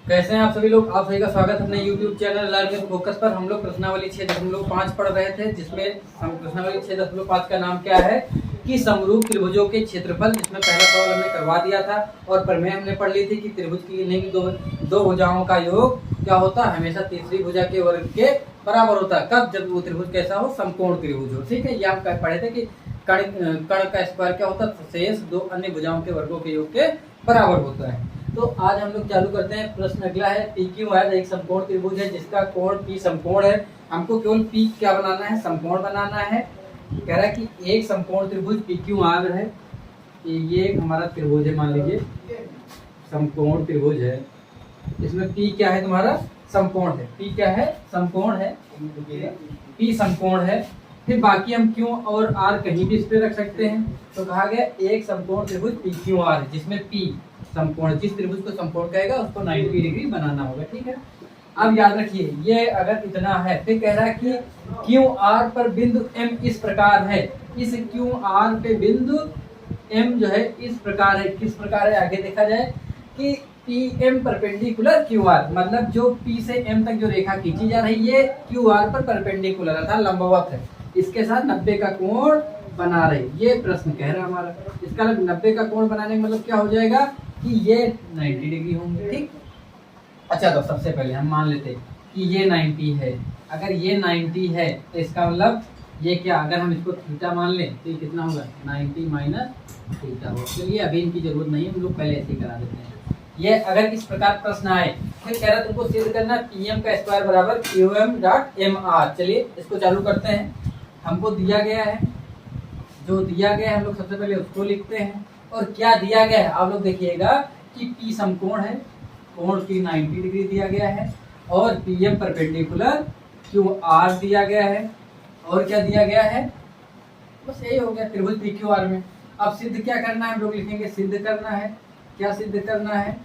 कैसे हैं आप सभी लोग। आप सभी का स्वागत है अपने YouTube चैनल लर्निंग फोकस पर। हम लोग प्रश्नावली 6.5 पढ़ रहे थे, जिसमें हम प्रश्नावली 6.5 का नाम क्या है कि समरूप त्रिभुजों के क्षेत्रफल। जिसमें पहला सवाल हमने करवा दिया था और प्रमेय हमने पढ़ ली थी कि त्रिभुज की नहीं दो भुजाओं का योग क्या होता है, हमेशा तीसरी भुजा के वर्ग के बराबर होता है। कब? जब वो त्रिभुज कैसा हो, समकोण त्रिभुज हो। ठीक है, ये हम पढ़े थे कि कर्ण का स्क्वायर क्या होता है, शेष दो अन्य भुजाओं के वर्गों के योग के बराबर होता है। तो आज हम लोग चालू करते हैं। प्रश्न अगला है, पी क्यू आर एक समकोण त्रिभुज है जिसका कोण पी समकोण है। हमको केवल पी क्या बनाना है, समकोण बनाना है। कह रहा है कि एक समकोण त्रिभुज पी क्यू आर है, ये एक हमारा त्रिभुज है, मान लीजिए समकोण त्रिभुज है। इसमें पी क्या है, तुम्हारा समकोण है। पी क्या है, समकोण है, पी समकोण है। फिर बाकी हम क्यू और आर कहीं भी इस पे रख सकते हैं। तो कहा गया एक समकोण त्रिभुज पी क्यू आर है जिसमें पी समकोण, जिस त्रिभुज को समकोण कहेगा उसको 90 डिग्री बनाना होगा। ठीक है, अब याद रखिए ये अगर इतना है, फिर कह रहा है कि क्यू आर पर बिंदु एम इस प्रकार है। इस क्यू आर पे बिंदु एम जो है इस प्रकार है। किस प्रकार है, आगे देखा जाए कि P M perpendicular Q R, मतलब जो पी से एम तक जो रेखा खींची जा रही है क्यू आर पर परपेंडिकुलर अर्थात लंबवत है, इसके साथ 90 का कोण बना रहे। ये प्रश्न कह रहा है हमारा। इसका 90 का कोण बनाने का मतलब क्या हो जाएगा कि ये 90 डिग्री होंगे। ठीक, अच्छा तो सबसे पहले हम मान लेते हैं कि ये 90 है। अगर ये 90 है तो इसका मतलब ये क्या, अगर हम इसको थीटा मान लें तो ये कितना होगा, 90 माइनस थीटा हो। चलिए अभी इनकी जरूरत नहीं है, हम लोग पहले ऐसे ही करा देते हैं। ये अगर इस प्रकार प्रश्न आए, फिर कह रहा तुमको सिद्ध करना पी एम का स्क्वायर बराबर Q M dot M R. चलिए इसको चालू करते हैं। हमको दिया गया है, जो दिया गया है हम लोग सबसे पहले उसको लिखते हैं। और क्या दिया गया है आप लोग देखिएगा कि पी समकोण है, कोण पी 90 डिग्री दिया गया है, और P M perpendicular Q R दिया गया है। और क्या दिया गया है, बस यही हो गया त्रिभुज पी क्यू आर में। अब सिद्ध क्या करना है, हम लोग लिखेंगे सिद्ध करना है। क्या सिद्ध करना है,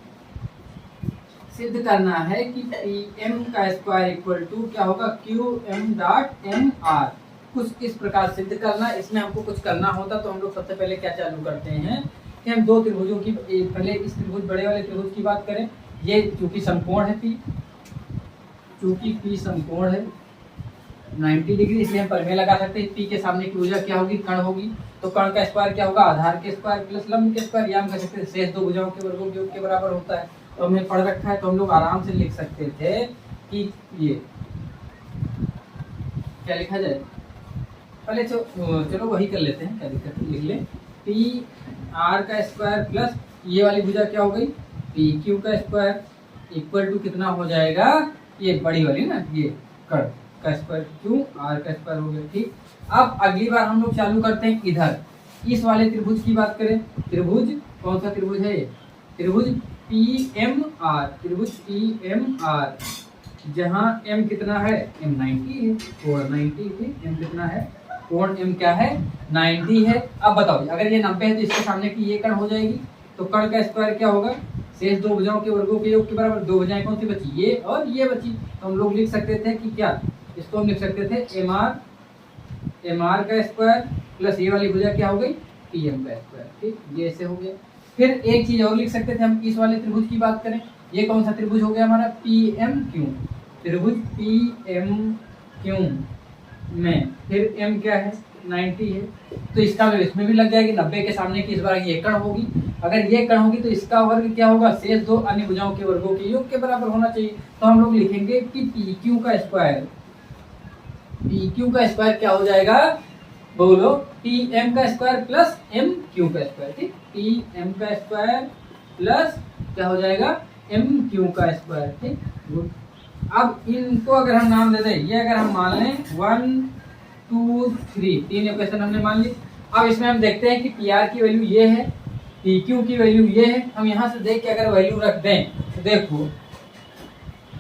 सिद्ध करना है कि पी एम का स्क्वायर इक्वल टू क्या होगा, Q M dot M R. कुछ इस प्रकार सिद्ध करना। इसमें हमको कुछ करना होता तो हम लोग सबसे पहले क्या चालू करते हैं कि हम दो त्रिभुजों की, पहले इस त्रिभुज बड़े वाले त्रिभुज की बात करें। ये चूंकि समकोण है पी, चूंकि पी समकोण है 90 डिग्री, इसलिए हम प्रमेय लगा सकते हैं। पी के सामने की भुजा क्या होगी, कर्ण होगी। तो कर्ण का स्क्वायर क्या होगा, आधार के स्क्वायर प्लस लंब के स्क्वायर, या हम कह सकते हैं शेष दो भुजाओं के वर्गों के योग के बराबर होता है। तो हमने पढ़ रखा है तो हम लोग आराम से लिख सकते थे कि ये क्या लिखा जाए, पहले चलो वही कर लेते हैं, क्या दिक्कत है, लिख ले पी आर का स्क्वायर प्लस ये वाली भुजा क्या हो गई पी क्यू का स्क्वायर इक्वल टू कितना हो जाएगा, ये बड़ी वाली ना, ये कर्ण का स्क्वायर क्यू आर का स्क्वायर हो गया। ठीक, अब अगली बार हम लोग चालू करते हैं इधर इस वाले त्रिभुज की बात करें। त्रिभुज कौन सा त्रिभुज है, ये त्रिभुज पी एम आर, त्रिभुज पी एम आर, जहाँ m कितना है, m 90 है, कोण 90 है, m कितना है, कोण m क्या है 90 है। अब बताओ अगर ये 90 है तो इसके सामने की ये कर्ण हो जाएगी, तो कर्ण का स्क्वायर क्या होगा, शेष दो भुजाओं के वर्गों के योग के बराबर। दो भुजाएं कौन सी बची, ये और ये बची। तो हम लोग लिख सकते थे कि क्या, इसको हम लिख सकते थे एम आर का स्क्वायर प्लस ये वाली भुजा क्या हो गई पी एम का स्क्वायर। ठीक, ये ऐसे हो गया। फिर एक चीज और लिख सकते थे हम, इस वाले त्रिभुज की बात करें। ये कौन सा त्रिभुज हो गया हमारा, पी एम क्यू, त्रिभुज पी एम क्यू में फिर m क्या है 90 है, तो इसका इसमें भी लग जाएगी 90 के सामने की इस बार ये कर्ण होगी। अगर ये कर्ण होगी तो इसका वर्ग क्या होगा, शेष दो अन्य भुजाओं के वर्गों के योग के बराबर होना चाहिए। तो हम लोग लिखेंगे कि पी क्यू का स्क्वायर, पी क्यू का स्क्वायर क्या हो जाएगा, बोलो पी एम का स्क्वायर प्लस एम क्यू का स्क्वायर। ठीक, पी एम का स्क्वायर प्लस क्या हो जाएगा एम क्यू का स्क्वायर। ठीक, गुड। अब इनको अगर हम नाम दे दें, ये अगर हम मान लें 1 2 3, तीन इक्वेशन हमने मान ली। अब इसमें हम देखते हैं कि पी आर की वैल्यू ये है, पी क्यू की वैल्यू ये है। हम यहाँ से देख के अगर वैल्यू रख दें तो देखो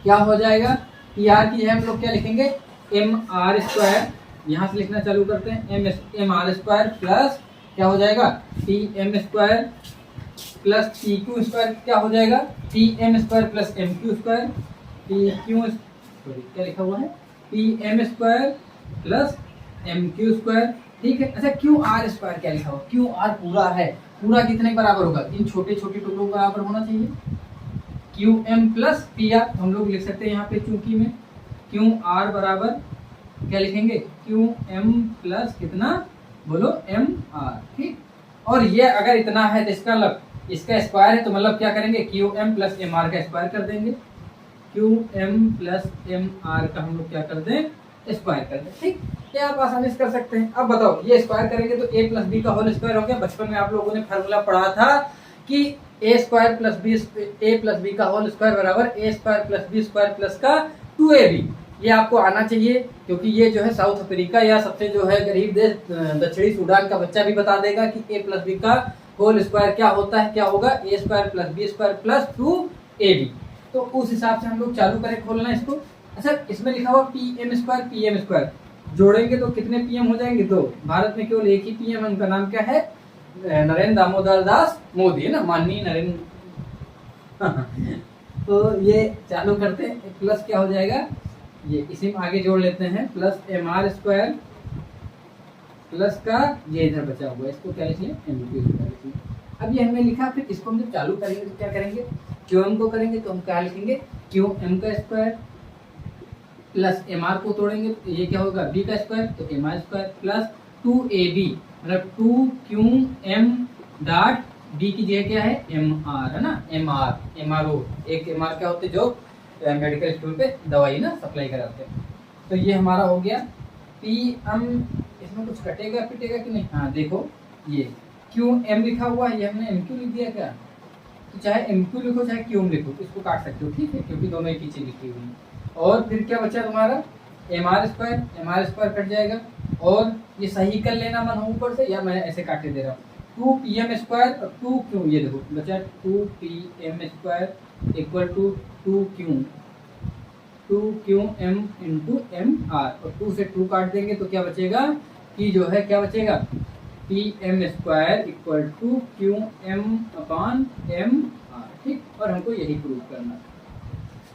क्या हो जाएगा, पी आर की है हम लोग क्या लिखेंगे एम आर स्क्वायर, यहाँ से लिखना चालू करते हैं एम आर स्क्वायर प्लस क्या हो जाएगा P M square plus P Q square, क्या हो जाएगा P M square plus M Q square, P Q क्या लिखा हुआ है P M square plus M Q square. ठीक है, अच्छा क्यू आर स्क्वायर क्या लिखा हुआ, क्यू आर पूरा है, पूरा कितने बराबर होगा, इन छोटे छोटे टुकड़ों के बराबर होना चाहिए। Q M plus P R, हम लोग लिख सकते हैं यहाँ पे चूंकि में क्यू आर बराबर क्या लिखेंगे, क्यू एम प्लस कितना बोलो एम आर, ठीक। और ये अगर इतना है तो इसका मतलब इसका स्क्वायर है, तो मतलब क्या करेंगे, Q M plus M R का स्क्वायर कर देंगे, Q M plus M R का हम लोग क्या कर दें, स्क्वायर कर दें, ठीक। ये आप आसानी से कर सकते हैं। अब बताओ ये स्क्वायर करेंगे तो ए प्लस बी का होल स्क्वायर हो गया। बचपन में आप लोगों ने फार्मूला पढ़ा था कि A square plus B, A plus B का होल स्क्वायर बराबर A square plus B square plus का 2ab। ये आपको आना चाहिए, क्योंकि ये जो है साउथ अफ्रीका या सबसे जो है गरीब देश दक्षिणी सूडान का बच्चा भी बता देगा कि ए प्लस बी का होल स्क्वायर क्या होता है, क्या होगा, A square plus B square plus 2ab। तो उस हिसाब से हम लोग चालू करें खोलना इसको। अच्छा, इसमें लिखा हुआ पी एम स्क्वायर जोड़ेंगे तो कितने पीएम हो जाएंगे, 2। भारत में केवल एक ही पीएम है, उनका नाम क्या है, नरेंद्र दामोदर दास मोदी, है ना, माननीय नरेंद्र। तो ये चालू करते हैं, प्लस क्या हो जाएगा, ये इसी में आगे जोड़ लेते हैं, plus M R square plus का ये इधर बचा हुआ है, इसको क्या लिखिए, एम क्यू स्क्वायर। अब ये हमने लिखा, फिर इसको हम जब चालू करेंगे तो क्या करेंगे, क्यू एम को करेंगे तो हम क्या लिखेंगे, क्यू एम का स्क्वायर प्लस एम आर को तोड़ेंगे तो ये क्या होगा, बी का स्क्वायर, तो M R square plus 2ab, मतलब 2qm डॉट बी की जगह क्या है, एम आर, है ना, एम आर ओ, एक एम आर क्या होते जो मेडिकल स्टोर पे दवाई ना सप्लाई कराते हैं। तो ये हमारा हो गया पी एम, इसमें कुछ कटेगा पिटेगा कि नहीं, हाँ देखो ये क्यू एम लिखा हुआ है, ये हमने एम क्यू लिख दिया क्या, तो चाहे एम क्यू लिखो चाहे क्यू एम लिखो, इसको काट सकते हो, ठीक है, क्योंकि दोनों एक ही चीज लिखी हुई है। और फिर क्या बचा तुम्हारा, एम आर स्क्वायर कट जाएगा, और ये सही कर लेना मन हो ऊपर से, या मैं ऐसे काटे दे रहा हूँ, 2pm स्क्वायर और 2q, ये देखो बचा 2pm square equal to 2qm into M R, और 2 से 2 काट देंगे तो क्या बचेगा, कि जो है क्या बचेगा, pm square equal to qm upon M R, ठीक। और हमको यही प्रूव करना है।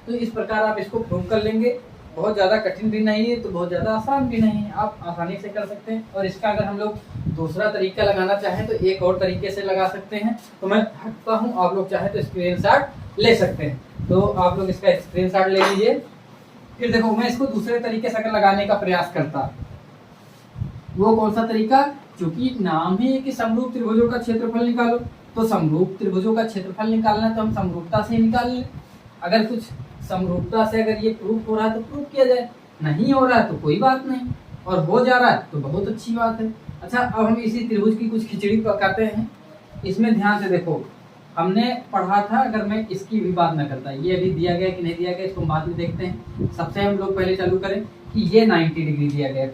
तो इस प्रकार आप इसको प्रूव कर लेंगे, बहुत ज़्यादा कठिन भी नहीं है तो बहुत ज़्यादा आसान भी नहीं है, आप आसानी से कर सकते हैं। और इसका अगर हम लोग दूसरा तरीका लगाना चाहें तो एक और तरीके से लगा सकते हैं, तो मैं हटता हूँ, आप लोग चाहें तो स्क्रीनशॉट ले सकते हैं। तो आप लोग इसका स्क्रीनशॉट ले लीजिए। फिर देखो मैं इसको दूसरे तरीके से अगर लगाने का प्रयास करता, वो कौन सा तरीका, चूंकि नाम ही है कि समरूप त्रिभुजों का क्षेत्रफल निकालो, तो समरूप त्रिभुजों का क्षेत्रफल निकालना है तो हम समरूपता से ही निकाल लें। अगर कुछ समरूपता से अगर ये प्रूफ हो रहा है तो प्रूफ किया जाए, नहीं हो रहा है तो कोई बात नहीं, और हो जा रहा है तो बहुत अच्छी बात है। अच्छा, अब हम इसी त्रिभुज की कुछ खिचड़ी पकाते हैं। इसमें ध्यान से देखो, हमने पढ़ा था, अगर मैं इसकी भी बात ना करता, ये अभी दिया गया कि नहीं दिया गया इसको बाद में देखते हैं। सबसे हम लोग पहले चालू करें कि ये 90 डिग्री दिया गया है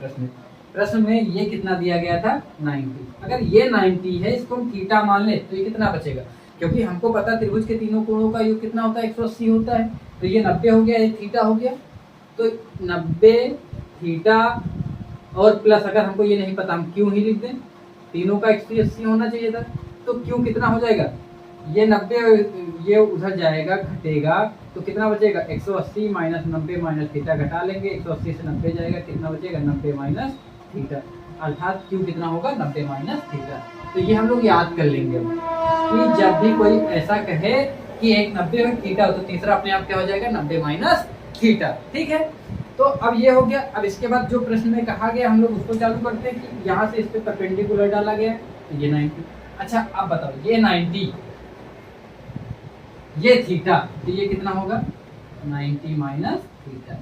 प्रश्न में ये कितना दिया गया था, 90। अगर ये 90 है, इसको हम थीटा मान ले तो ये कितना बचेगा, क्योंकि हमको पता त्रिभुज के तीनों कोणों का योग कितना होता है, 180 होता है। तो ये 90 हो गया, ये थीटा हो गया, तो 90 थीटा और प्लस, अगर हमको ये नहीं पता हम क्यों ही लिख दें, तीनों का 180 होना चाहिए था, तो क्यों कितना हो जाएगा, ये 90 ये उधर जाएगा घटेगा, तो कितना बचेगा, 180 माइनस 90 माइनस थीटा घटा लेंगे, 180 से 90 जाएगा, कितना बचेगा, 90 माइनस थीटा, अर्थात क्यू कितना होगा, 90 माइनस थीटा। तो ये हम लोग याद कर लेंगे कि जब भी कोई ऐसा कहे कि एक 90 और थीटा हो, तो तीसरा अपने आप क्या हो जाएगा, 90 माइनस थीटा, ठीक है। तो अब ये हो गया। अब इसके बाद जो प्रश्न में कहा गया हम लोग उसको चालू करते हैं कि यहाँ से इस पे परपेंडिकुलर डाला गया, तो ये 90। अच्छा अब बताओ, ये 90 ये थीटा, तो ये कितना होगा, 90 माइनस थीटा।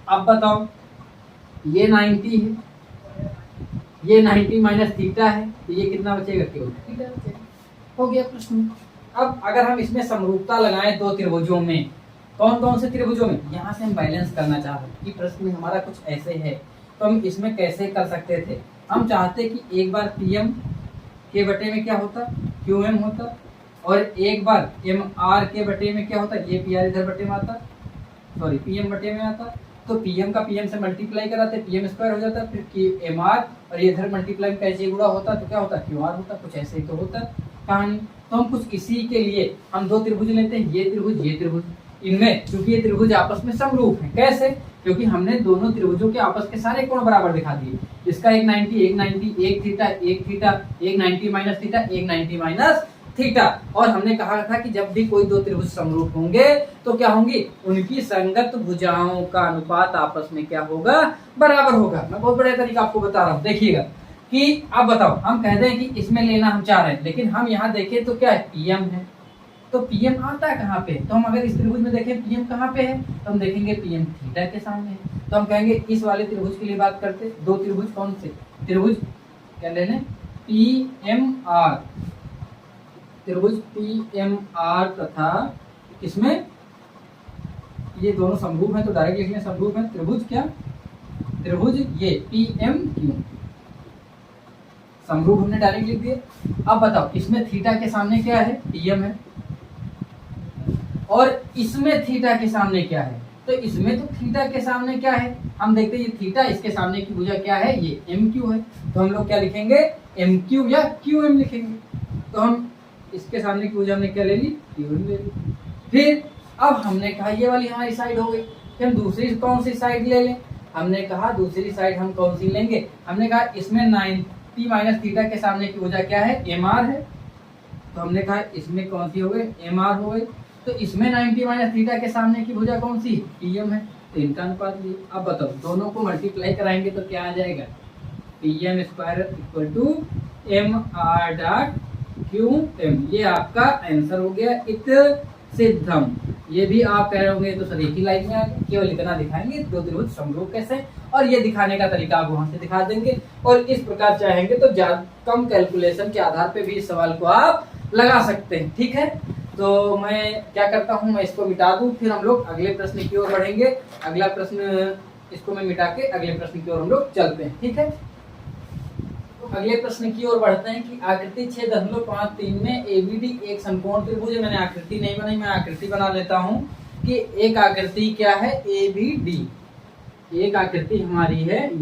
अब बताओ ये 90 है, ये 90 माइनस थीटा है, तो ये कितना बचेगा, केवल थीटा बचेगा। हो गया प्रश्न। अब अगर हम इसमें समरूपता लगाएं दो त्रिभुजों में, कौन कौन से त्रिभुजों में, यहाँ से हम बैलेंस करना चाहते हैं कि प्रश्न में हमारा कुछ ऐसे है, तो हम इसमें कैसे कर सकते थे। हम चाहते कि एक बार पीएम के बटे में क्या होता, क्यूएम होता, और एक बार एम आर के बटे में क्या होता, ये पी आर इधर बटे में आता, सॉरी पीएम बटे में आता, तो पीएम का पीएम से मल्टीप्लाई कराते, पीएम स्क्वायर हो जाता, फिर एम आर और ये इधर मल्टीप्लाई कैसे गुणा होता, तो क्या होता, क्यू आर होता। कुछ ऐसे ही तो होता कहानी। तो हम कुछ इसी के लिए हम दो त्रिभुज लेते हैं, ये त्रिभुज, इनमें क्योंकि ये त्रिभुज आपस में समरूप है। कैसे, क्योंकि हमने दोनों त्रिभुजों के आपस के सारे कोण बराबर दिखा दिए। इसका एक 90, एक 90, एक थीटा, एक थीटा, एक 90 माइनस थीटा, एक 90 माइनस थीटा। और हमने कहा था कि जब भी कोई दो त्रिभुज समरूप होंगे तो क्या होंगी, उनकी संगत भुजाओं का अनुपात आपस में क्या होगा, बराबर होगा। मैं बहुत बड़ा तरीका आपको बता रहा हूँ, देखिएगा कि अब बताओ, हम कह दें कि इसमें लेना हम चाह रहे हैं, लेकिन हम यहाँ देखें तो क्या है, पीएम है, तो पीएम आता है कहाँ पे, तो हम अगर इस त्रिभुज में देखें पीएम कहाँ पे है, तो हम देखेंगे पीएम थीटा के सामने है। तो हम कहेंगे इस वाले त्रिभुज के लिए बात करते, दो त्रिभुज कौन से, त्रिभुज क्या लेने, पीएमआर, त्रिभुज पीएमआर तथा इसमें ये दोनों समरूप हैं, तो डायरेक्ट लिख लें समरूप है, त्रिभुज क्या, त्रिभुज ये पीएमक्यू, समरूप हमने डायरेक्ट लिख दिया। अब बताओ इसमें थीटा के सामने क्या है, पीएम है, और इसमें थीटा के सामने क्या है, तो इसमें तो थीटा के सामने क्या है, हम देखते हैं ये थीटा, इसके सामने की भुजा क्या है, ये एम क्यू है, तो हम लोग क्या लिखेंगे, एम क्यू या क्यू एम लिखेंगे। तो हम इसके सामने की भुजा हमने क्या ले ली, क्यू एम ले ली। फिर अब हमने कहा ये वाली हमारी साइड हो गई, फिर हम दूसरी कौन सी साइड ले लें, हमने कहा दूसरी साइड हम कौन सी लेंगे, हमने कहा इसमें 90 माइनस थीटा के सामने की भुजा क्या है, एम आर है, तो हमने कहा इसमें कौन सी हो गई, एम आर हो गई, तो इसमें 90 माइनस थीटा के सामने की भुजा कौन सी, पीएम है, तो इनका अनुपात लिए। अब बताओ दोनों को मल्टीप्लाई कराएंगे तो क्या आ जाएगा, PM square equal to M R dot Q M, ये आपका आंसर हो गया इत सिद्धम। ये भी आप कह रहे होंगे तो सर एक ही लाइन में आ गया, केवल इतना दिखाएंगे दो त्रिभुज समरूप कैसे, और ये दिखाने का तरीका आप वहां से दिखा देंगे। और इस प्रकार चाहेंगे तो कम कैलकुलेशन के आधार पे भी इस सवाल को आप लगा सकते हैं, ठीक है। तो मैं क्या करता हूँ, मैं इसको मिटा दूं, फिर हम लोग अगले प्रश्न की ओर बढ़ेंगे। अगला प्रश्न इसको मैं मिटा के अगले प्रश्न की ओर हम लोग चलते हैं, ठीक है। तो अगले प्रश्न की ओर बढ़ते हैं कि आकृति 6.53 में एबीडी एक समकोण त्रिभुज है। मैंने आकृति नहीं बनाई, मैं आकृति बना लेता हूँ कि एक आकृति क्या है, एबीडी, एक आकृति हमारी है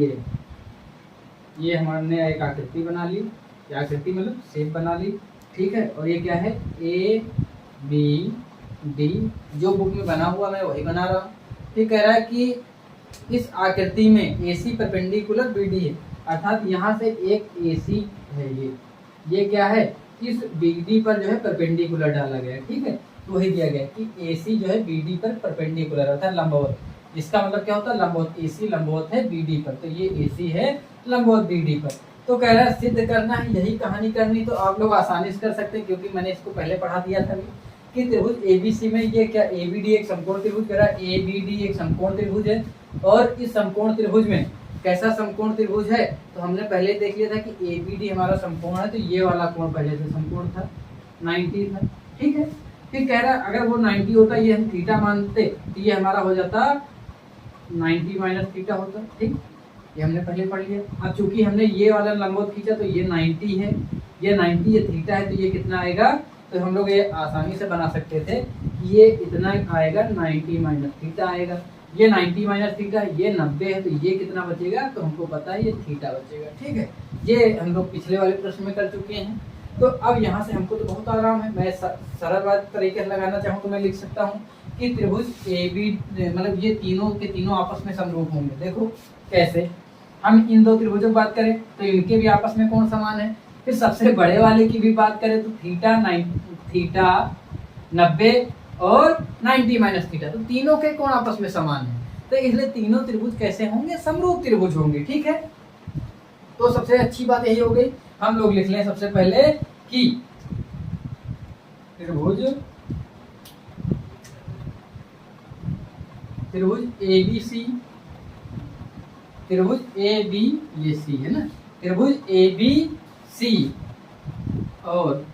ये हमने एक आकृति बना ली, ये आकृति मतलब शेप बना ली, ठीक है। और ये क्या है, ए बी डी, जो बुक में बना हुआ मैं वही बना रहा हूँ। ये कह रहा है कि इस आकृति में AC परपेंडिकुलर BD है, अर्थात यहाँ से एक AC है, ये क्या है, इस BD पर जो है परपेंडिकुलर डाला गया है, ठीक है। तो वही दिया गया कि AC जो है BD पर परपेंडिकुलर अर्थात लंबवत, इसका मतलब क्या होता है, लंबवत, AC लंबवत है BD पर, तो ये AC है लंबवत BD पर। तो कह रहा है सिद्ध करना है, यही कहानी करनी, तो आप लोग आसानी से कर सकते हैं, क्योंकि मैंने इसको पहले पढ़ा दिया था कि त्रिभुज ABC में ये क्या, ABD एक समकोण त्रिभुज, कह रहा है ABD एक समकोण त्रिभुज है, और इस समकोण त्रिभुज में कैसा समकोण त्रिभुज है, तो हमने पहले देख लिया था कि ABD हमारा समकोण है, तो ये वाला कोण पहले से समकोण था, 90 था, ठीक है। फिर कह रहा है अगर वो 90 होता, ये हम थीटा मानते, तो ये हमारा हो जाता 90 माइनस थीटा होता, ठीक, ये हमने पहले पढ़ लिया। अब चूंकि हमने ये वाला लंबवत खींचा तो ये 90 है, ये 90 ये थीटा है, तो ये कितना आएगा, तो हम लोग ये आसानी से बना सकते थे कि ये इतना आएगा 90 माइनस थीटा आएगा, ये 90 माइनस थीटा, ये 90 है, तो ये कितना बचेगा, तो हमको पता है ये थीटा बचेगा, ठीक है। ये हम लोग पिछले वाले प्रश्न में कर चुके हैं। तो अब यहाँ से हमको तो बहुत आराम है, मैं सरल बात तरीके से लगाना चाहूँ तो मैं लिख सकता हूँ कि त्रिभुज AB मतलब ये तीनों के तीनों आपस में समरूप होंगे। देखो कैसे, हम इन दो त्रिभुजों की बात करें तो इनके भी आपस में कोण समान है, फिर सबसे बड़े वाले की भी बात करें तो थीटा 90 और 90 माइनस थीटा, तो तीनों के कोण आपस में समान है, तो इसलिए तीनों त्रिभुज कैसे होंगे, समरूप त्रिभुज होंगे, ठीक है। तो सबसे अच्छी बात यही हो गई, हम लोग लिख लें सबसे पहले कि त्रिभुज ABC, त्रिभुज ABC है ना, त्रिभुज ABC और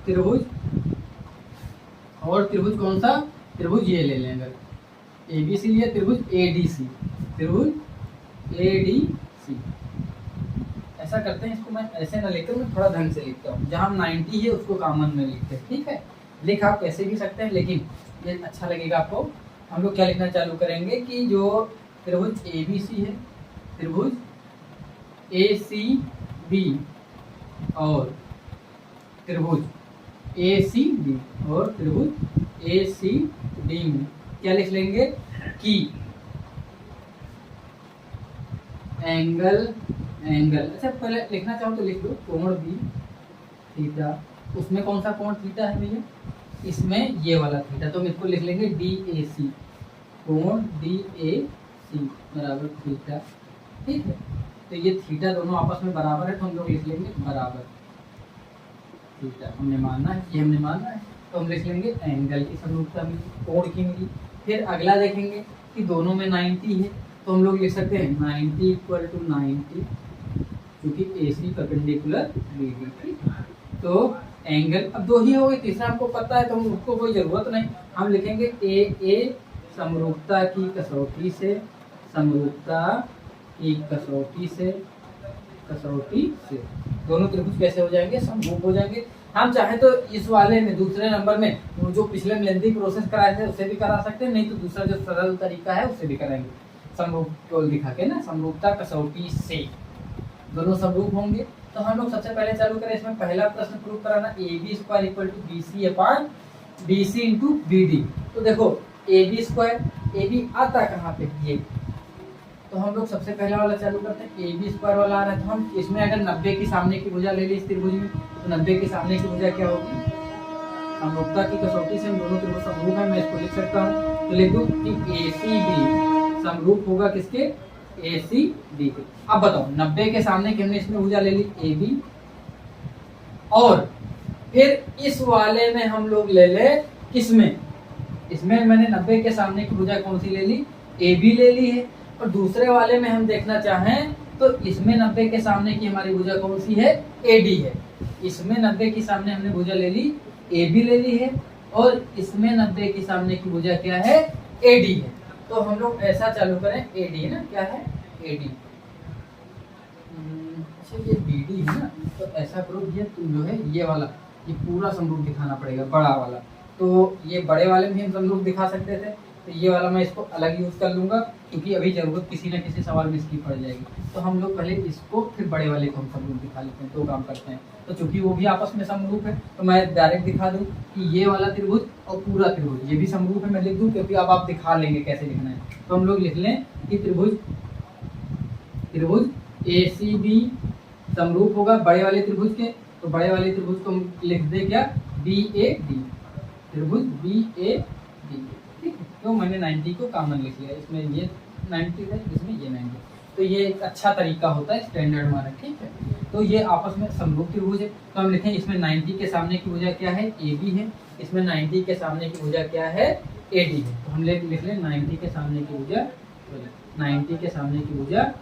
त्रिभुज कौन सा, त्रिभुज ये ले लें, अगर ABC लिया, त्रिभुज ADC, त्रिभुज ADC। ऐसा करते हैं, इसको मैं ऐसे ना लिखकर मैं थोड़ा ढंग से लिखता हूँ, जहाँ 90 है उसको कॉमन में लिखते हैं, ठीक है। लिख आप कैसे भी सकते हैं, लेकिन ये अच्छा लगेगा आपको। हम लोग क्या लिखना चालू करेंगे कि जो त्रिभुज ABC है, त्रिभुज ACB और त्रिभुज ACD और त्रिभुज ACD में क्या लिख लेंगे कि एंगल, अच्छा पहले लिखना चाहो तो लिख लो, कोण B थीटा उसमें कौन सा कोण थीटा है भैया, इसमें ये वाला थीटा, तो हम इसको लिख लेंगे DAC, कोण DAC बराबर थीटा। ठीक है, तो ये थीटा दोनों आपस में बराबर है, तो हम लोग लिख लेंगे बराबर थीटा। हमने मानना है, ये हमने मानना है, तो हम लिख लेंगे एंगल की समरूपता मिली, कोण की मिली। फिर अगला देखेंगे कि दोनों में 90 है, तो हम लोग लिख सकते हैं 90 = 90, क्योंकि AC परपेंडिकुलर BD। ठीक, तो एंगल अब दो ही हो गए, तीसरा हमको पता है तो हम उसको कोई जरूरत नहीं, हम लिखेंगे AA समरूपता की कसौटी से, समरूपता की कसौटी से दोनों त्रिभुज कैसे हो जाएंगे, समरूप हो जाएंगे। हम चाहे तो इस वाले में दूसरे नंबर में जो पिछले में लेंथी प्रोसेस कराए थे उससे भी करा सकते हैं, नहीं तो दूसरा जो सरल तरीका है उससे भी कराएंगे, समरूप को दिखा के ना, समरूपता कसौटी से दोनों समरूप होंगे। तो हम लोग सबसे पहले चालू करें, इसमें पहला प्रश्न प्रूव कराना, AB² = BC × BD। तो देखो AB आता कहाँ पे, ये, तो हम लोग सबसे पहला वाला चालू करते हैं, AB² वाला आ रहा है, तो हम इसमें अगर 90 की सामने की भुजा ले ली इस त्रिभुज में, तो 90 की सामने की भुजा क्या होगी, समरूपता की कसौटी से हम दोनों त्रिभुज समरूप है, मैं इसको लिख सकता हूँ, तो लिख दूं कि ACB समरूप होगा किसके, ACB के। अब बताओ 90 के सामने की हमने इसमें भुजा ले ली AB, और फिर इस वाले में हम लोग ले ले किसमें, इसमें मैंने 90 के सामने की भुजा कौन सी ले ली, AB ले ली है, और दूसरे वाले में हम देखना चाहें तो इसमें 90 के सामने की हमारी भुजा कौन सी है, AD है। इसमें 90 की सामने हमने भुजा ले ली AB ले ली है, और इसमें 90 की सामने की भुजा क्या है, AD है। तो हम लोग ऐसा चालू करें, AD ना, क्या है AD, अच्छा ये BD है ना, तो ऐसा करो ये तुम जो है ये वाला, ये पूरा समरूप दिखाना पड़ेगा, बड़ा वाला। तो ये बड़े वाले में हम समरूप दिखा सकते थे, तो ये वाला मैं इसको अलग यूज कर लूंगा, क्योंकि अभी जरूरत किसी न किसी सवाल में इसकी पड़ जाएगी। तो हम लोग पहले इसको फिर बड़े वाले को हम समरूप दिखा लेते हैं, दो काम करते हैं। तो चूंकि वो भी आपस में समरूप है, तो मैं डायरेक्ट दिखा दूं कि ये वाला त्रिभुज और पूरा त्रिभुज ये भी समरूप है, मैं लिख दूं, क्योंकि अब आप दिखा लेंगे कैसे लिखना है। तो हम लोग लिख लें कि त्रिभुज ACB समरूप होगा बड़े वाले त्रिभुज के, तो बड़े वाले त्रिभुज को हम लिख दे क्या, BAD, त्रिभुज BAD। ठीक है, तो मैंने 90 को कॉमन लिख लिया, इसमें ये 90 है, इसमें ये 90, तो ये एक अच्छा तरीका होता है स्टैंडर्ड माना। ठीक है, तो ये आपस में समरूप त्रिभुज है, तो हम लिखें इसमें 90 के सामने की भुजा क्या है, AB है, इसमें 90 के सामने की भुजा क्या है, AD है। तो हम लिख लें 90 के सामने की भुजा, 90 के सामने की भुजा,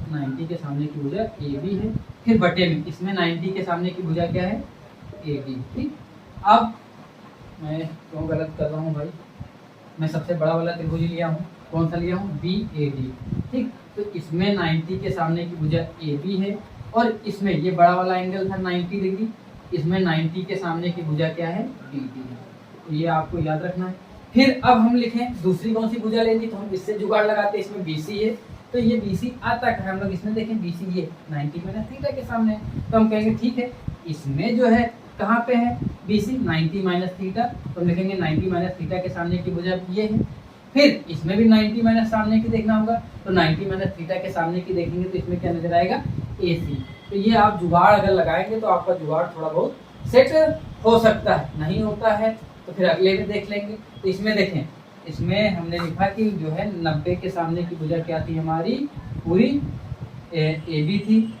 90 के सामने की भुजा AB है, फिर बटे में इसमें 90 के सामने की भुजा क्या है, AD। ठीक, अब मैं क्यों गलत कर रहा हूँ भाई, मैं सबसे बड़ा वाला त्रिभुज लिया हूँ, कौन सा लिया हूँ, BAD। ठीक, तो इसमें 90 के सामने की भुजा AB है, और इसमें ये बड़ा वाला एंगल था 90 डिग्री, इसमें 90 के सामने की भुजा क्या है, BD है। तो ये आपको याद रखना है। फिर अब हम लिखें दूसरी कौन सी भुजा लेंगे, तो हम इससे जुगाड़ लगाते हैं, इसमें BC है, तो ये BC आता है, हम लोग इसमें देखें BC ये 90 - थीटा के सामने है, तो हम कहेंगे ठीक है, इसमें जो है कहाँ पे है BC, 90 - थीटा, तो हम लिखेंगे 90 - थीटा के सामने की भुजा ये है। फिर इसमें भी 90 - सामने की देखना होगा, तो 90 - थीटा के सामने की देखेंगे, तो इसमें क्या नजर आएगा, AC। तो ये आप जुगाड़ अगर लगाएंगे तो आपका जुगाड़ थोड़ा बहुत सेट हो सकता है, नहीं होता है तो फिर अगले में देख लेंगे। तो इसमें देखें, इसमें हमने लिखा कि जो है 90 के सामने की भुजा क्या थी हमारी, पूरी AB थी,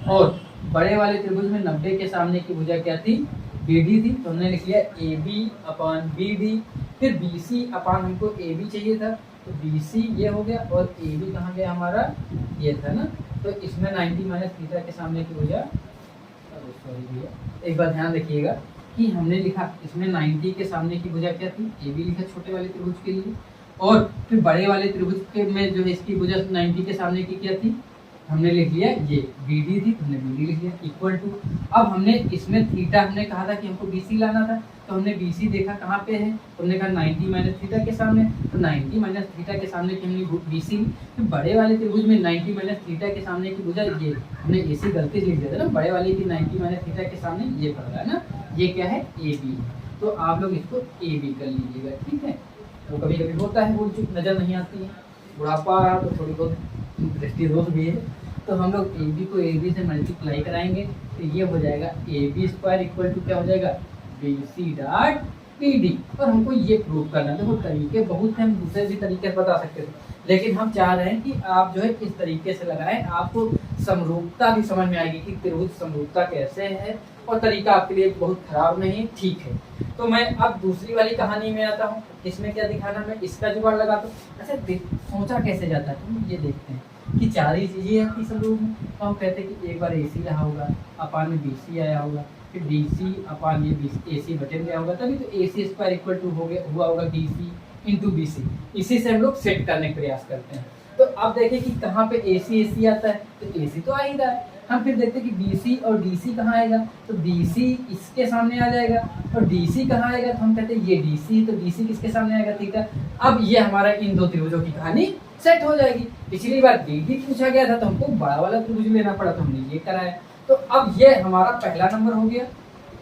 और बड़े वाले त्रिभुज में 90 के सामने की भुजा क्या थी, BD थी, तो हमने लिख लिया AB/BD। फिर BC अपान हमको AB चाहिए था, तो BC ये हो गया, और AB कहाँ गया हमारा, ये था ना, तो इसमें 90 - थीटा के सामने की भुजा, सॉरी भैया एक बार ध्यान रखिएगा कि हमने लिखा इसमें 90 के सामने की भुजा क्या थी, AB लिखा छोटे वाले त्रिभुज के लिए, और फिर बड़े वाले त्रिभुज के में जो है इसकी भुजा 90 के सामने की क्या थी, हमने लिख लिया ये BD थी, हमने BD लिख लिया, इक्वल टू। अब हमने इसमें थीटा हमने कहा था कि हमको BC लाना था, तो हमने BC देखा कहाँ पे है, तो हमने कहा 90 - थीटा के सामने, तो 90 - थीटा के सामने की हमने BC। तो बड़े वाले त्रिभुज में 90 - थीटा के सामने की भुजा ये, हमने AC गलती से लिख दिया था ना, बड़े वाले की 90 - थीटा के सामने ये पड़ रहा है ना, ये क्या है, AB। तो आप लोग इसको AB कर लीजिएगा। ठीक है, वो कभी कभी होता है, वो चूक नजर नहीं आती है, बुढ़ापा आ रहा तो थोड़ी बहुत दृष्टि दोष भी है, तो हम लोग ए बी को ए बी से मल्टीप्लाई कराएंगे तो ये हो जाएगा A B square equal to क्या हो जाएगा B C dot P D. और हमको ये प्रूव करना है। देखो तरीके बहुत हैं, हम दूसरे भी तरीके से बता सकते थे, लेकिन हम चाह रहे हैं कि आप जो है इस तरीके से लगाएं, आपको समरूपता भी समझ में आएगी कि त्रिभुज समरूपता कैसे है और तरीका आपके लिए बहुत खराब नहीं, ठीक है। तो मैं अब दूसरी वाली कहानी में आता हूँ। इसमें क्या दिखाना, मैं इसका जुगाड़ लगाता हूँ। अच्छा सोचा कैसे जाता है, तो ये देखते हैं कि चार ही चीजें हैं समरूप में। तो हम कहते हैं कि एक बार ए सी रहा होगा, अपान में बी सी आया होगा, फिर डी सी अपान ये ए सी बटे में आया होगा, तभी तो A C square equal to हुआ होगा D C into B C. इसी से हम लोग सेट करने का प्रयास करते हैं। तो अब देखें कि कहाँ पे ए सी आता है, तो ए सी तो आ ही रहा है। हम फिर देखते हैं कि बी सी और डी सी कहाँ आएगा, तो बी सी इसके सामने आ जाएगा, और डी सी कहाँ आएगा, तो हम कहते हैं ये डी सी, तो डी सी किसके सामने आएगा, थीटा। अब ये हमारा इन दो त्रिभुजों की कहानी सेट हो जाएगी। पिछली बार डी डी पूछा गया था तो हमको बड़ा वाला त्रिभुज लेना पड़ा, तो हमने ये कराया। तो अब ये हमारा पहला नंबर हो गया,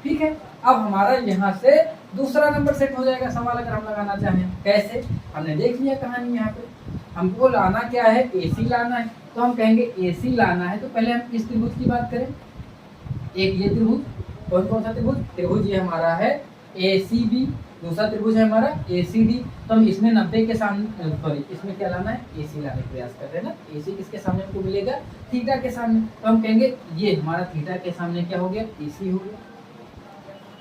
ठीक है। अब हमारा यहाँ से दूसरा नंबर सेट हो जाएगा सवाल अगर हम लगाना चाहें। कैसे, हमने देख लिया कहानी। यहाँ पे हमको लाना क्या है, एसी लाना है। तो हम कहेंगे एसी लाना है तो पहले हम किस त्रिभुज की बात करें, एक ये त्रिभुज, कौन सा त्रिभुज, त्रिभुज ये हमारा है ACB, दूसरा त्रिभुज है हमारा ACD। तो हम इसमें 90 के सामने, सॉरी इसमें क्या लाना है, AC लाने का प्रयास कर रहे हैं ना। AC किसके सामने हमको मिलेगा, थीटा के सामने। तो हम कहेंगे ये हमारा थीटा के सामने क्या हो गया, AC हो गया।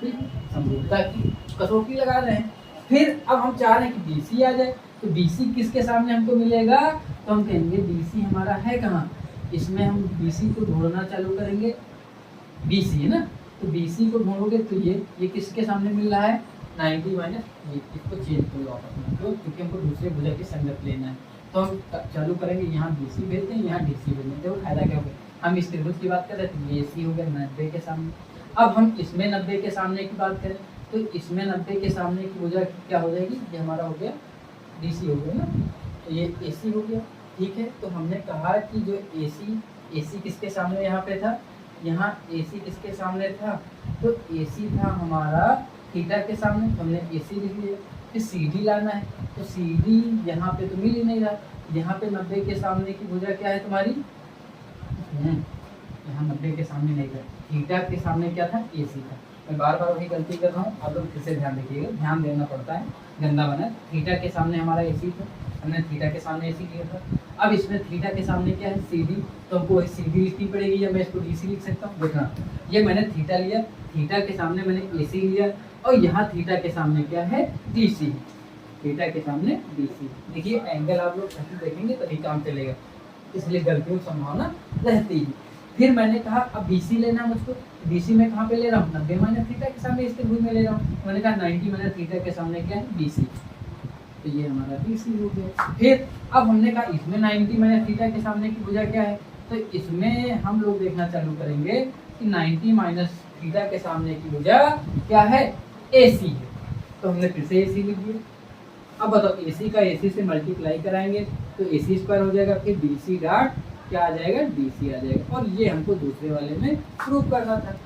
ठीक, समरूपता की कसौटी लगा रहे हैं। फिर अब हम चाह रहे हैं कि BC आ जाए, तो BC किसके सामने हमको मिलेगा, तो हम कहेंगे BC हमारा है कहाँ, इसमें हम BC को ढूंढना चालू करेंगे। BC है ना, तो BC को ढूंढोगे तो ये किसके सामने मिल रहा है, 90 माइनस ये, इसको चेंज कर लो आपस में, क्योंकि हमको दूसरे भुजा की संगत लेना है। तो हम चालू करेंगे, यहाँ BC भेजते हैं, यहाँ DC भेजते हैं। देखो फायदा क्या हो गया, हम इस त्रिभुज की बात कर रहे थे, ये AC हो गया 90 के सामने। अब हम इसमें 90 के सामने की बात करें तो इसमें 90 के सामने की भुजा क्या हो जाएगी, ये हमारा हो गया DC हो गया ना, तो ये AC हो गया, ठीक है। तो हमने कहा कि जो AC किसके सामने यहाँ पे था, यहाँ AC किसके सामने था, तो AC था हमारा थीटा के सामने, तो हमने AC लिख लिया। फिर CD लाना है, तो CD यहाँ पे तो मिल ही नहीं रहा, यहाँ पे 90 के सामने की भुजा क्या है तुम्हारी, यहाँ 90 के सामने नहीं था, थीटा के सामने क्या था, AC था। मैं बार बार वही गलती कर रहा हूँ, आप लोग फिर से ध्यान रखिएगा, ध्यान देना पड़ता है, गंदा बना। थीटा के सामने हमारा AC था, हमने थीटा के सामने AC लिया था। अब इसमें थीटा के सामने क्या है, CD, तो हमको वही CD लिखनी पड़ेगी, या मैं इसको DC लिख सकता हूँ। देखना, ये मैंने थीटा लिया, थीटा के सामने मैंने AC लिया, और यहाँ थीटा के सामने क्या है, DC, थीटा के सामने DC। देखिए एंगल आप लोग देखेंगे तभी काम चलेगा, इसलिए गलतियों की संभावना रहती है। फिर मैंने कहा अब BC लेना मुझको, BC में कहाँ पे ले रहा हूँ, 90 माइनस थीटा के सामने इस त्रिभुज में ले रहा हूँ। मैंने कहा 90 माइनस थीटा के सामने क्या है, BC, तो ये हमारा BC हो गया। फिर अब हमने कहा इसमें 90 माइनस थीटा के सामने की भुजा क्या है, तो इसमें हम लोग देखना चालू करेंगे कि 90 माइनस थीटा के सामने की भुजा क्या है, AC है। तो हमने फिर से AC लिख दिया। अब बताओ AC का AC से मल्टीप्लाई कराएंगे तो AC स्क्वायर हो जाएगा, फिर BC डॉट क्या आ जाएगा, DC आ जाएगा। और ये हमको दूसरे वाले में प्रूव करना था,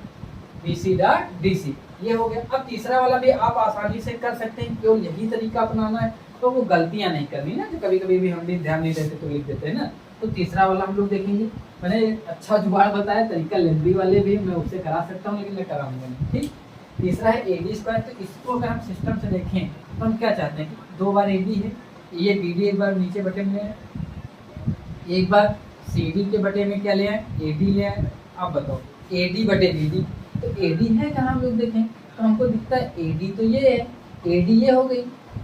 BC डॉट DC, ये हो गया। अब तीसरा वाला भी आप आसानी से कर सकते हैं, केवल यही तरीका अपनाना है, तो वो गलतियां नहीं करनी ना, जो कभी कभी भी हम भी ध्यान नहीं देते तो लिख देते हैं ना। तो तीसरा वाला हम लोग देखेंगे। मैंने एक अच्छा जुगाड़ बताया, तरीका लेंदी वाले भी मैं उससे करा सकता हूँ, लेकिन मैं कराऊंगा नहीं, ठीक। तीसरा है AD स्क्वायर, तो इसको अगर हम सिस्टम से देखें तो हम क्या चाहते हैं कि 2 बार AD है, ये BD एक बार नीचे बटे में है, एक बार CD के बटे में क्या ले आए, AD ले आए। आप बताओ AD बटे BD, तो AD है कहाँ, हम लोग देखें तो हमको दिखता है AD तो ये है, AD ये हो गई,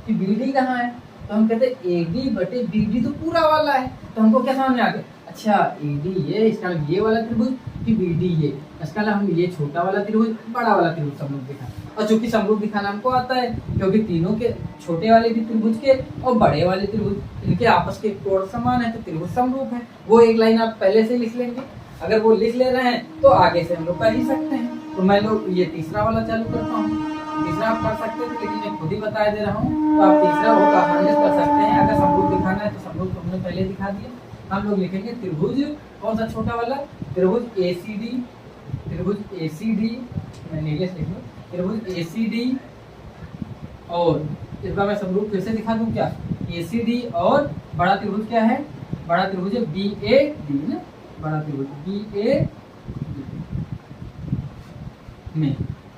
कि BD कहाँ है, तो हम कहते हैं AD बटे BD तो पूरा वाला है। तो हमको क्या समझ में आ गया, अच्छा AD ये, इसका ये वाला त्रिभुज, कि BD ये, इसका हम ये छोटा वाला त्रिभुज, बड़ा वाला त्रिभुज समरूप दिखा। और चूंकि समरूप दिखाना हमको आता है, क्योंकि तीनों के छोटे वाले भी त्रिभुज के और बड़े वाले त्रिभुज इनके आपस के कोण समान है, तो त्रिभुज समरूप है। वो एक लाइन आप पहले से लिख लेंगे, अगर वो लिख ले रहे हैं तो आगे से हम लोग कर ही सकते हैं। तो मैं लोग ये तीसरा वाला चालू करता हूँ। तीसरा आप कर सकते थे, लेकिन मैं खुद ही बता दे रहा हूँ, तो आप तीसरा बहुत आसानी से कर सकते हैं। अगर समरूप दिखाना है तो समरूप तो हमने पहले दिखा दिया। हम लोग लिखेंगे त्रिभुज, कौन सा छोटा वाला, त्रिभुज ACD, त्रिभुज ACD, मैं नीले लिख लूँ, त्रिभुज ACD, और इसका मैं समरूप फिर से दिखा दूं क्या, ACD, और बड़ा त्रिभुज क्या है, बड़ा त्रिभुज है BAD ना, बड़ा त्रिभुज बी ए में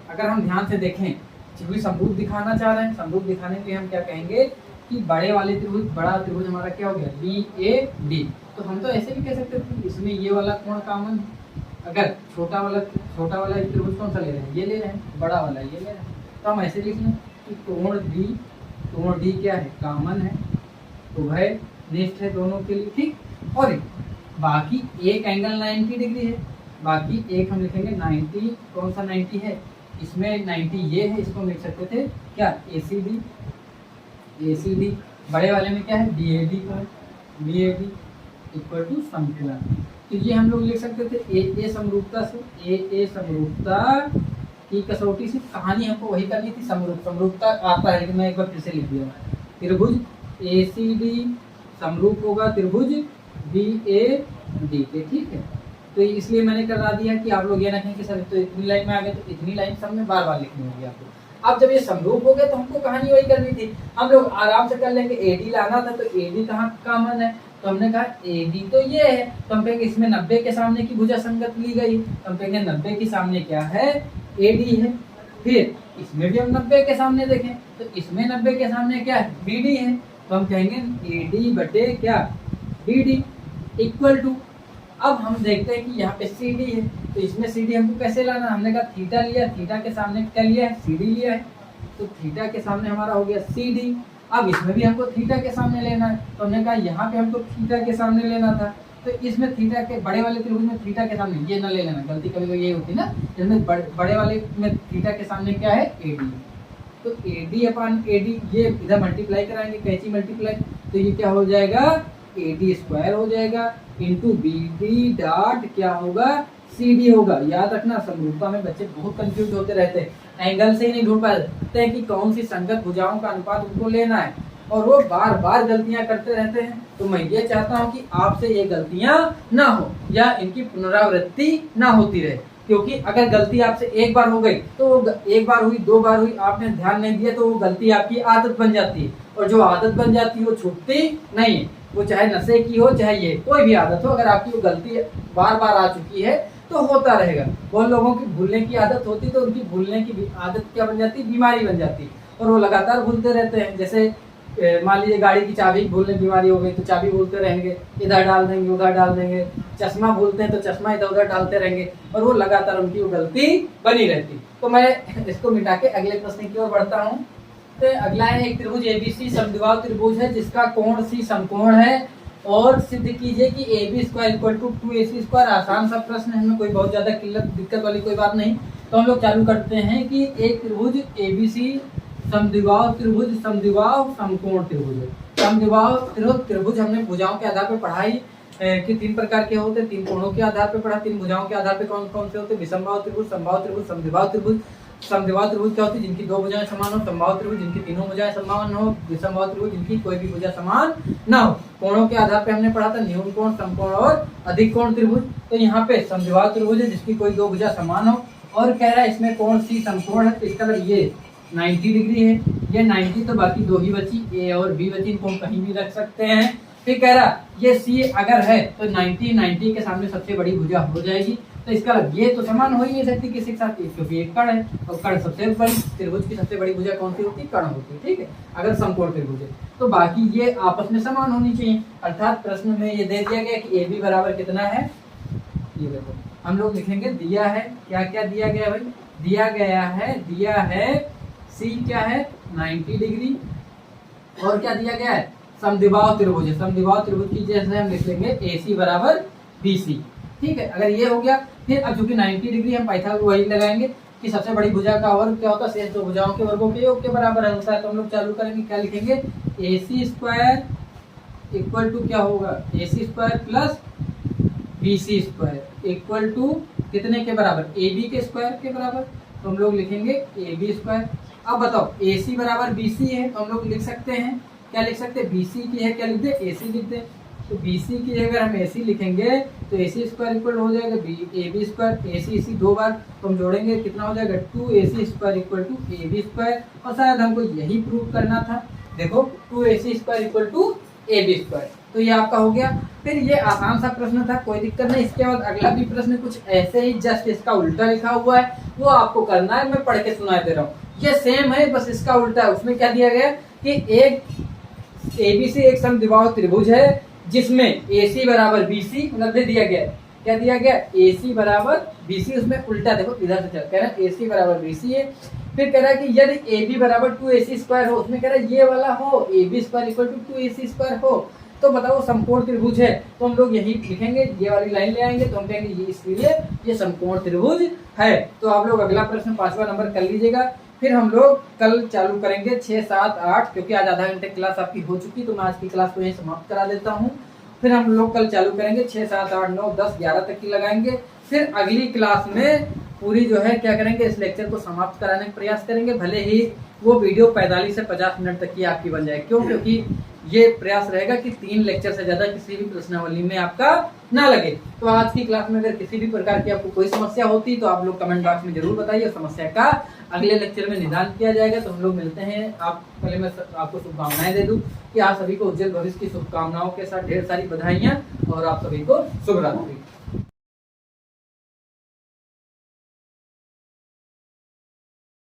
अगर हम ध्यान से देखें त्रिभुज समरूप दिखाना चाह रहे हैं, समरूप दिखाने के लिए हम क्या कहेंगे कि बड़े वाले त्रिभुज, बड़ा त्रिभुज हमारा क्या हो गया बी ए डी। तो हम तो ऐसे भी कह सकते थे इसमें ये वाला कोण कॉमन है। अगर छोटा वाला त्रिभुज कौन सा ले रहे हैं, ये ले रहे हैं, बड़ा वाला ये ले रहे हैं, तो हम ऐसे लिख लें कि कोण डी क्या है कॉमन है, उभय निष्ठ है दोनों के लिए, ठीक। और बाकी एक एंगल 90 डिग्री है, बाकी एक हम लिखेंगे 90, कौन सा 90 है, इसमें 90 ये है, इसको लिख सकते थे क्या ACD, बड़े वाले में क्या है BAD इक्वल टू समकोण। तो ये हम लोग लिख सकते थे ए समरूपता से, ए समरूपता की कसौटी से। कहानी हमको वही करनी थी, समरूपता आता है, लेकिन मैं एक बार फिर से लिख दिया। त्रिभुज ACD समरूप होगा त्रिभुज BAD के, ठीक है। तो इसलिए मैंने करवा दिया कि आप लोग ये ना कहें कि सर तो इतनी लाइन में आ गए, तो इतनी लाइन सब में बार बार लिखनी होगी आपको। अब जब ये समरूप हो गया तो हमको कहानी वही करनी थी, हम लोग आराम से कर लेंगे। AD लाना था तो AD कहाँ कॉमन है, तो हमने कहा AD तो ये है, तो हम कहेंगे इसमें 90 के सामने की भुजा संगत ली गई, तो हम कहेंगे 90 के सामने क्या है AD है। फिर इसमें भी हम 90 के सामने देखें तो इसमें 90 के सामने क्या है BD है, तो हम कहेंगे AD बटे क्या BD इक्वल टू। अब हम देखते हैं कि यहाँ पे CD है, तो इसमें CD हमको कैसे लाना, हमने कहा थीटा लिया, थीटा के सामने क्या लिया है CD लिया है, तो थीटा के सामने हमारा हो गया CD। अब इसमें भी हमको थीटा के सामने लेना है, तो हमने कहा यहाँ पे हमको थीटा के सामने लेना था, तो इसमें थीटा के बड़े वाले त्रिभुज में थीटा के सामने ये ना ले लेना, गलती कभी कभी ये होती ना, इसमें बड़े वाले में थीटा के सामने क्या है AD, तो AD अपॉन AD ये इधर मल्टीप्लाई कराएंगे, कैंची मल्टीप्लाई, तो ये क्या हो जाएगा AD स्क्वायर हो जाएगा इंटू BD डॉट क्या होगा CD होगा। याद रखना समरूपता में बच्चे बहुत कंफ्यूज होते रहते हैं, एंगल से ही नहीं ढूंढ पाते हैं कि कौन सी संगत भुजाओं का अनुपात उनको लेना है, और वो बार बार गलतियां करते रहते हैं। तो मैं ये चाहता हूं कि आपसे ये गलतियां ना हो या इनकी पुनरावृत्ति ना होती रहे, क्योंकि अगर गलती आपसे एक बार हो गई तो एक बार हुई, दो बार हुई, आपने ध्यान नहीं दिया, तो वो गलती आपकी आदत बन जाती है, और जो आदत बन जाती है वो छूटती नहीं है। वो चाहे नशे की हो, चाहे ये कोई भी आदत हो, अगर आपकी वो गलती बार बार आ चुकी है तो होता रहेगा। बहुत लोगों की भूलने की आदत होती, तो उनकी भूलने की आदत क्या बन जाती है, बीमारी बन जाती है, और वो लगातार भूलते रहते हैं। जैसे मान लीजिए गाड़ी की चाबी भूलने बीमारी हो गई, तो चाबी भूलते रहेंगे, इधर डाल देंगे उधर डाल देंगे, चश्मा भूलते हैं तो चश्मा इधर उधर डालते रहेंगे, और वो लगातार उनकी वो गलती बनी रहती। तो मैं इसको मिटा के अगले प्रश्न की ओर बढ़ता हूँ। तो अगला है एक त्रिभुज ABC समद्विबाहु त्रिभुज है जिसका कोण C समकोण है, और सिद्ध कीजिए कि AB square equal to 2AC square. आसान सा प्रश्न है, हमें कोई बहुत ज्यादा दिक्कत वाली कोई बात नहीं। तो हम लोग चालू करते हैं कि एक त्रिभुज ABC समद्विबाहु त्रिभुज, समद्विबाहु समकोण त्रिभुज है। समद्विबाहु त्रिभुज हमने भुजाओं के आधार पर पढ़ाई कि 3 प्रकार के होते हैं, 3 कोणों के आधार पर पढ़ा, 3 भुजाओं के आधार पर कौन कौन से होते हैं, विषमबाहु त्रिभुज, समबाहु त्रिभुज, समद्विबाहु त्रिभुज। समद्विबाहु त्रिभुज क्या होती है, जिनकी 2 भुजाएं समान हो, समबाहु त्रिभुज जिनकी तीनों भुजाएं समान हो, विषमबाहु त्रिभुज जिनकी कोई भी भुजा समान ना हो। कोणों के आधार पे हमने पढ़ा था न्यून कोण, समकोण और अधिक कोण त्रिभुज। तो यहाँ पे समद्विबाहु त्रिभुज है जिसकी कोई 2 भुजा समान हो, और कह रहा है इसमें कोण C समकोण है, तो इसका मतलब ये 90 डिग्री है, ये 90, तो बाकी 2 ही बची, A और B बची, इनको हम कहीं भी रख सकते हैं। फिर कह रहा ये C अगर है तो 90 के सामने सबसे बड़ी भुजा हो जाएगी, तो इसका ये तो समान हो ही नहीं सकती किसी के साथ, क्योंकि एक कण है, और कण सबसे बड़ी त्रिभुज की सबसे बड़ी भुजा कौन सी होती है, कण होती है, ठीक है, अगर समकोण त्रिभुज है। तो बाकी ये आपस में समान होनी चाहिए, अर्थात प्रश्न में ये दे दिया गया कि AB बराबर कितना है, ये देखो हम लोग लिखेंगे, दिया है क्या क्या दिया गया भाई, दिया है C क्या है 90 डिग्री, और क्या दिया गया है समद्विबाहु त्रिभुज है। समद्विबाहु त्रिभुज की जैसे हम लिख लेंगे AC बराबर BC, ठीक है। अगर ये हो गया, फिर अब चूंकि 90 डिग्री हम पाइथागोरस वही लगाएंगे कि सबसे बड़ी भुजा का वर्ग क्या होता है, शेष 2 भुजाओं के वर्गों के योग के बराबर होता है। तो हम लोग चालू करेंगे, क्या लिखेंगे, AC स्क्वायर इक्वल टू क्या होगा, AC square plus BC square equal to कितने के बराबर, AB के स्क्वायर के बराबर। तो हम लोग लिखेंगे AB स्क्वायर। अब बताओ AC बराबर BC है, तो हम लोग लिख सकते हैं, क्या लिख सकते हैं, BC की है क्या लिख दे, AC लिख दे। तो BC की जगह हम AC लिखेंगे तो AC स्क्वायर इक्वल हो जाएगा AB स्क्वायर, AC 2 बार तो हम जोड़ेंगे कितना हो जाएगा 2AC square equal to AB square. और शायद हमको यही प्रूव करना था, देखो 2AC square equal to AB square. तो ये आपका हो गया। फिर ये आसान सा प्रश्न था, कोई दिक्कत नहीं। इसके बाद अगला भी प्रश्न कुछ ऐसे ही जस्ट इसका उल्टा लिखा हुआ है, वो आपको करना है, मैं पढ़ के सुना दे रहा हूँ। ये सेम है, बस इसका उल्टा है। उसमें क्या दिया गया कि एक ABC एक समद्विबाहु त्रिभुज है जिसमें AC बराबर BC, मतलब दे दिया गया है, क्या दिया गया, AC बराबर BC। उसमें उल्टा देखो, इधर से चल कह रहा है AC बराबर BC है। फिर कह रहा है कि यदि AB बराबर 2AC स्क्वायर हो, उसमें कह रहा है ये वाला हो, AB square equal to 2AC square हो, तो बताओ समकोण त्रिभुज है। तो हम लोग यही लिखेंगे, ये वाली लाइन ले आएंगे, तो हम कहेंगे ये इसलिए ये समकोण त्रिभुज है। तो आप लोग अगला प्रश्न 5वां नंबर कर लीजिएगा। फिर हम लोग कल चालू करेंगे 6, 7, 8, क्योंकि आज आधा घंटे क्लास आपकी हो चुकी, तो मैं आज की क्लास को यहीं समाप्त करा देता हूँ। फिर हम लोग कल चालू करेंगे 6, 7, 8, 9, 10, 11 तक की लगाएंगे। फिर अगली क्लास में पूरी जो है क्या करेंगे, इस लेक्चर को समाप्त कराने का प्रयास करेंगे, भले ही वो वीडियो 45 से 50 मिनट तक की आपकी बन जाए। क्यों? क्योंकि ये प्रयास रहेगा कि 3 लेक्चर से ज्यादा किसी भी प्रश्नावली में आपका ना लगे। तो आज की क्लास में अगर किसी भी प्रकार की आपको कोई समस्या होती तो आप लोग कमेंट बॉक्स में जरूर बताइए, समस्या का अगले लेक्चर में निदान किया जाएगा। तो हम लोग मिलते हैं। आप पहले मैं आपको शुभकामनाएं दे दूं कि आप सभी को उज्जवल भविष्य की शुभकामनाओं के साथ ढेर सारी बधाइयां, और आप सभी को शुभ रात्रि।